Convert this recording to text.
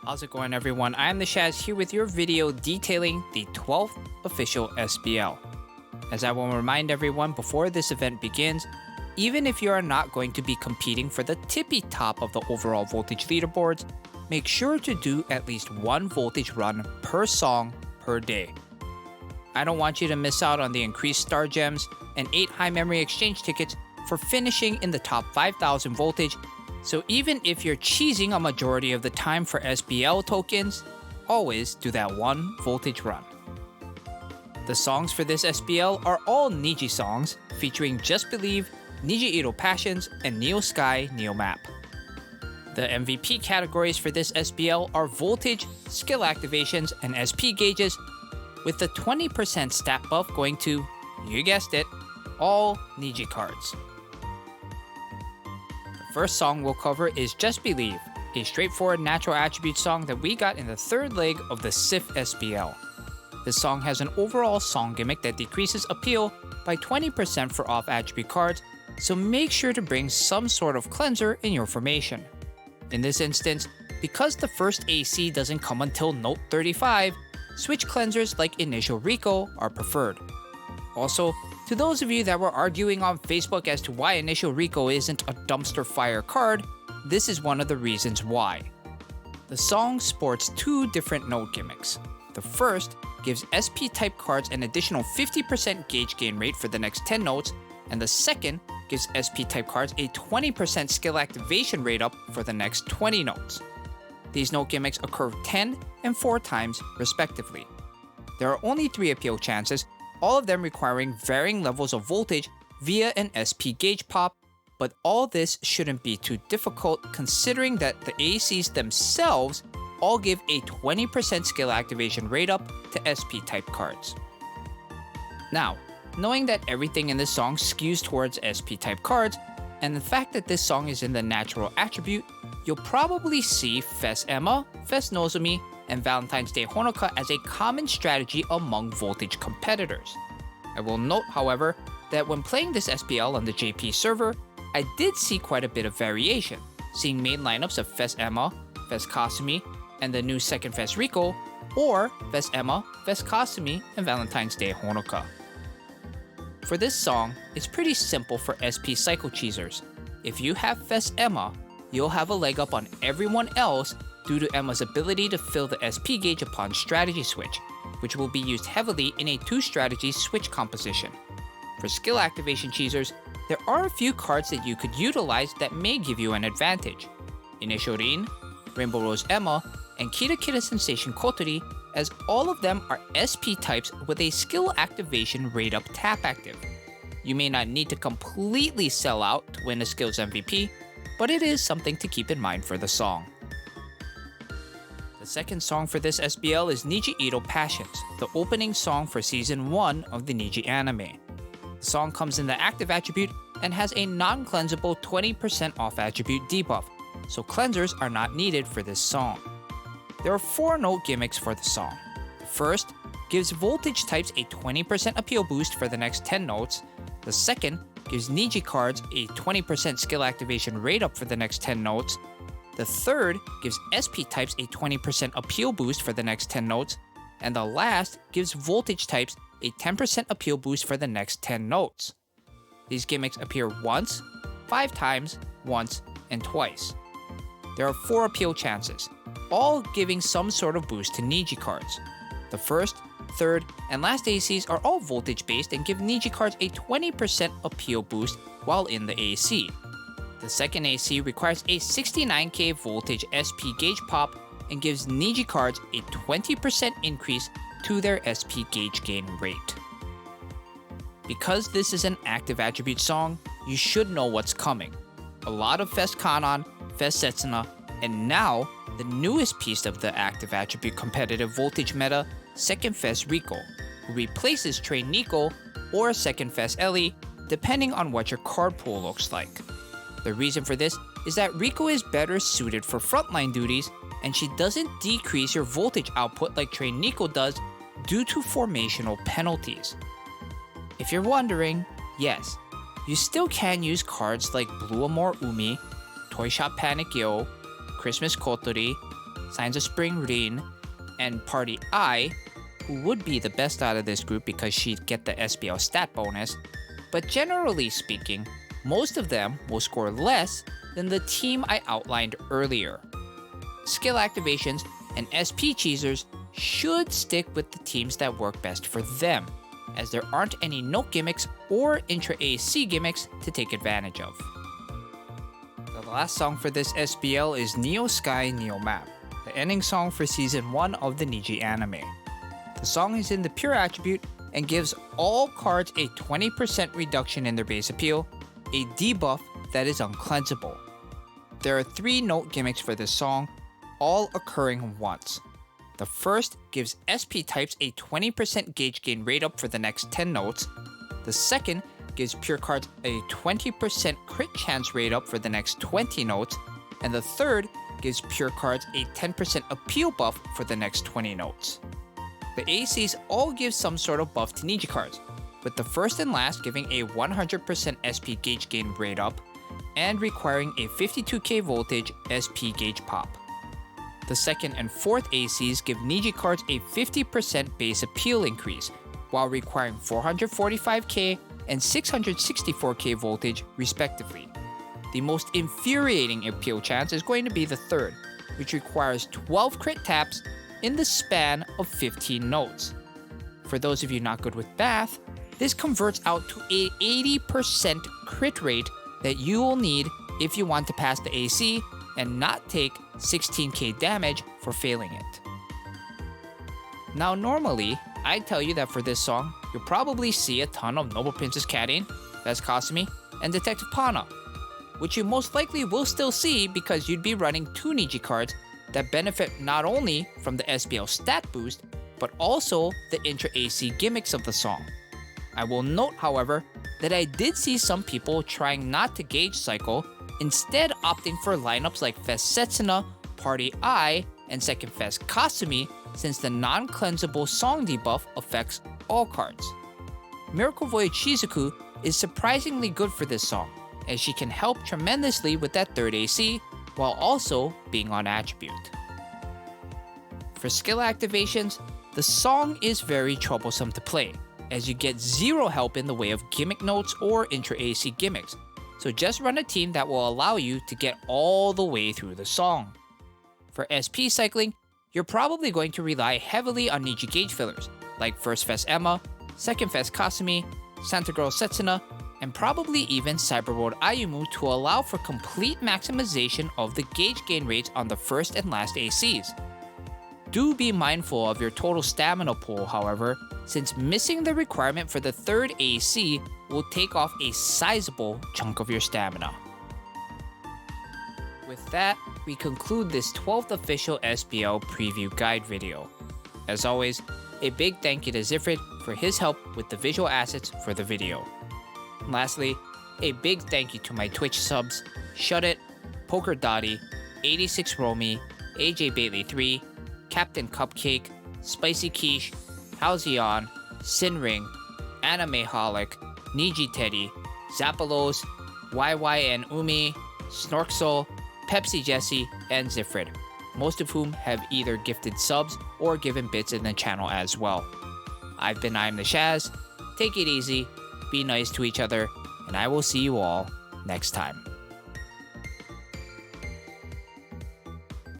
How's it going, everyone? I am the Shaz here with your video detailing the 12th official SBL. As I will remind everyone before this event begins, even if you are not going to be competing for the tippy top of the overall voltage leaderboards, make sure to do at least one voltage run per song per day. I don't want you to miss out on the increased star gems and 8 high memory exchange tickets for finishing in the top 5,000 voltage. So even if you're cheesing a majority of the time for SBL tokens, always do that one voltage run. The songs for this SBL are all Niji songs, featuring Just Believe, Niji Idol Passions, and Neo Sky Neo Map. The MVP categories for this SBL are voltage, skill activations, and SP gauges, with the 20% stat buff going to, you guessed it, all Niji cards. First song we'll cover is Just Believe, a straightforward natural attribute song that we got in the third leg of the SIF SBL. This song has an overall song gimmick that decreases appeal by 20% for off attribute cards, so make sure to bring some sort of cleanser in your formation. In this instance, because the first AC doesn't come until note 35, switch cleansers like Initial Rico are preferred. Also, to those of you that were arguing on Facebook as to why Initial Rico isn't a dumpster fire card, this is one of the reasons why. The song sports 2 different note gimmicks. The first gives SP type cards an additional 50% gauge gain rate for the next 10 notes, and the second gives SP type cards a 20% skill activation rate up for the next 20 notes. These note gimmicks occur 10 and 4 times respectively. There are only 3 appeal chances, all of them requiring varying levels of voltage via an SP gauge pop, but all this shouldn't be too difficult considering that the ACs themselves all give a 20% skill activation rate up to SP type cards. Now, knowing that everything in this song skews towards SP type cards, and the fact that this song is in the natural attribute, you'll probably see Fes Emma, Fes Nozomi, and Valentine's Day Honoka as a common strategy among voltage competitors. I will note, however, that when playing this SBL on the JP server, I did see quite a bit of variation, seeing main lineups of Fes Emma, Fes Kasumi, and the new second Fes Rico, or Fes Emma, Fes Kasumi, and Valentine's Day Honoka. For this song, it's pretty simple for SP cycle cheesers. If you have Fes Emma, you'll have a leg up on everyone else due to Emma's ability to fill the SP gauge upon strategy switch, which will be used heavily in a 2-strategy switch composition. For skill activation cheesers, there are a few cards that you could utilize that may give you an advantage. Initial Rin, Rainbow Rose Emma, and Kira Kira Sensation Kotori, as all of them are SP types with a skill activation rate up tap active. You may not need to completely sell out to win a skills MVP, but it is something to keep in mind for the song. The second song for this SBL is Niji Idol Passions, the opening song for Season 1 of the Niji anime. The song comes in the active attribute and has a non-cleansable 20% off attribute debuff, so cleansers are not needed for this song. There are 4 note gimmicks for the song. The first gives voltage types a 20% appeal boost for the next 10 notes. The second gives Niji cards a 20% skill activation rate up for the next 10 notes. The third gives SP types a 20% appeal boost for the next 10 notes. And the last gives voltage types a 10% appeal boost for the next 10 notes. These gimmicks appear once, 5 times, once, and twice. There are 4 appeal chances, all giving some sort of boost to Niji cards. The first, third, and last ACs are all voltage based and give Niji cards a 20% appeal boost while in the AC. The second AC requires a 69k voltage SP gauge pop and gives Niji cards a 20% increase to their SP gauge gain rate. Because this is an active attribute song, you should know what's coming. A lot of Fes Kanon, Fes Setsuna, and now the newest piece of the active attribute competitive voltage meta, second Fes Rico, who replaces Train Nico or second Fes Ellie, depending on what your card pool looks like. The reason for this is that Rico is better suited for frontline duties, and she doesn't decrease your voltage output like Train Nico does due to formational penalties. If you're wondering, yes, you still can use cards like Blue Amore Umi, Toy Shop Panic Yo, Christmas Kotori, Signs of Spring Rain, and Party I, who would be the best out of this group because she'd get the SBL stat bonus, but generally speaking, most of them will score less than the team I outlined earlier. Skill activations and SP cheesers should stick with the teams that work best for them, as there aren't any note gimmicks or intra-AC gimmicks to take advantage of. The last song for this SBL is Neo Sky Neo Map, the ending song for Season 1 of the Niji anime. The song is in the pure attribute and gives all cards a 20% reduction in their base appeal, a debuff that is uncleansable. There are 3 note gimmicks for this song, all occurring once. The first gives SP types a 20% gauge gain rate up for the next 10 notes. The second gives pure cards a 20% crit chance rate up for the next 20 notes. And the third gives pure cards a 10% appeal buff for the next 20 notes. The ACs all give some sort of buff to Niji cards, with the first and last giving a 100% SP gauge gain rate up and requiring a 52k voltage SP gauge pop. The second and fourth ACs give Niji cards a 50% base appeal increase, while requiring 445k and 664k voltage respectively. The most infuriating appeal chance is going to be the third, which requires 12 crit taps in the span of 15 notes. For those of you not good with math, this converts out to a 80% crit rate that you will need if you want to pass the AC and not take 16k damage for failing it. Now normally, I'd tell you that for this song, you'll probably see a ton of Noble Princess Karin, Fez Kasumi, and Detective Pana, which you most likely will still see because you'd be running 2 Niji cards that benefit not only from the SBL stat boost, but also the intra-AC gimmicks of the song. I will note, however, that I did see some people trying not to gauge cycle, instead opting for lineups like Fez Setsuna, Party I, and Second Fez Kasumi, since the non-cleansable song debuff affects all cards. Miracle Voyage Shizuku is surprisingly good for this song, as she can help tremendously with that third AC, while also being on attribute. For skill activations, the song is very troublesome to play, as you get 0 help in the way of gimmick notes or intra-AC gimmicks, so just run a team that will allow you to get all the way through the song. For SP cycling, you're probably going to rely heavily on Niji gauge fillers, like First Fez Emma, Second Fez Kasumi, Santa Girl Setsuna, and probably even Cyberworld Ayumu to allow for complete maximization of the gauge gain rates on the first and last ACs. Do be mindful of your total stamina pool, however, since missing the requirement for the third AC will take off a sizable chunk of your stamina. With that, we conclude this 12th official SBL preview guide video. As always, a big thank you to Xifrid for his help with the visual assets for the video. And lastly, a big thank you to my Twitch subs, Shut-It, Poker Dottie, 86 Romy, AJ Bailey 3, Captain Cupcake, Spicy Quiche, Halcyon, Sinring, Animeholic, Niji Teddy, Zappalos, YY and Umi, Snorksol, Pepsi Jesse, and Xifrid, most of whom have either gifted subs or given bits in the channel as well. I've been I'm the Shaz, take it easy, be nice to each other, and I will see you all next time.